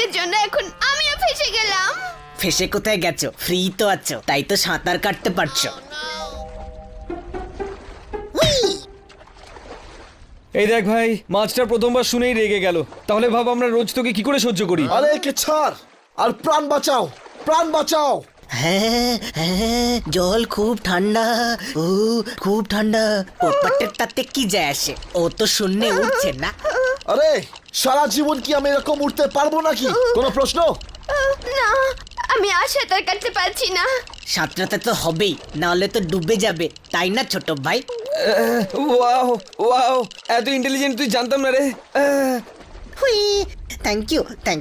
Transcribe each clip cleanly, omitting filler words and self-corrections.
তোমাদের জন্য এখন আমিও ফেসে গেলাম। ফেসে কোথায় গেছো? ফ্রি তো আছো, তাই তো সাঁতার কাটতে পারছো। এই দেখ ভাই, মাছটা প্রথমবার শুনেই রেগে গেল। তাহলে ভাব আমরা রোজ তোকে কি করে সহ্য করি। আরে একে ছাড় আর প্রাণ বাঁচাও, প্রাণ বাঁচাও। হ্যাঁ হ্যাঁ, জল খুব ঠান্ডা, ও খুব ঠান্ডা। পোপটের তাতে কি যায় আসে? ও তো শূন্যে উঠছে না। আরে সারা জীবন কি আমি এরকম উঠতে পারবো নাকি? কোনো প্রশ্ন? না, আমি আর সাঁতার কাটতে পারছি না। সাঁতরাতে তো হবেই, না হলে তো ডুবে যাবে, তাই না ছোট ভাই? ওয়াও ওয়াও, এত ইন্টেলিজেন্ট তুই জানতাম না রে। হুই, থ্যাংক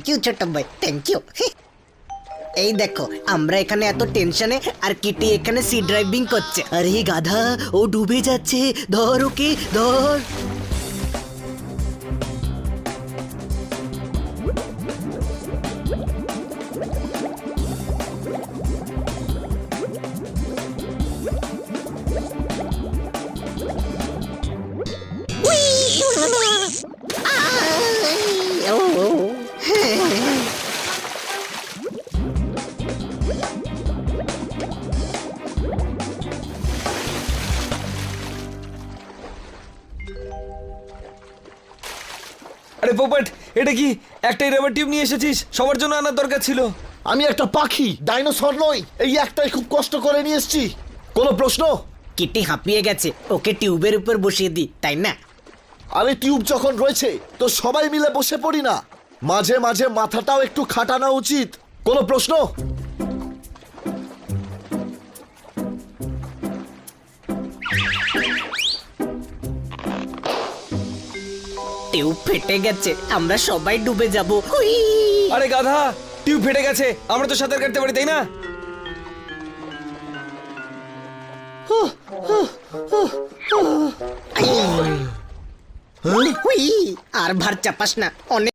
ইউ ছোট ভাই, থ্যাংক ইউ। এই দেখো, আমরা এখানে এত টেনশনে আর কিটি এখানে সি ড্রাইভিং করছে। আরে গাধা, ও ডুবে যাচ্ছে, ধর ওকে, ধর। আরে পোপট, এটা কি একটাই রাবার টিউব নিয়ে এসেছিস? সবার জন্য আনার দরকার ছিল। আমি একটা পাখি, ডাইনোসর নই। এই একটাই খুব কষ্ট করে নিয়ে এসেছি। কোনো প্রশ্ন? কিটি হাঁপিয়ে গেছে, ওকে টিউবের উপর বসিয়ে দিই, তাই না? আরে টিউব যখন রয়েছে তো সবাই মিলে বসে পড়ি না? মাঝে মাঝে মাথাটাও একটু খাটানো উচিত। কোনো প্রশ্ন? টিউব ফেটে গেছে, আমরা সবাই ডুবে যাব। হুই। আরে গাধা, টিউব ফেটে গেছে, আমরা তো সাঁতার কাটতে পারি, তাই না? হুই, আর ভার চাপাস না, অনেক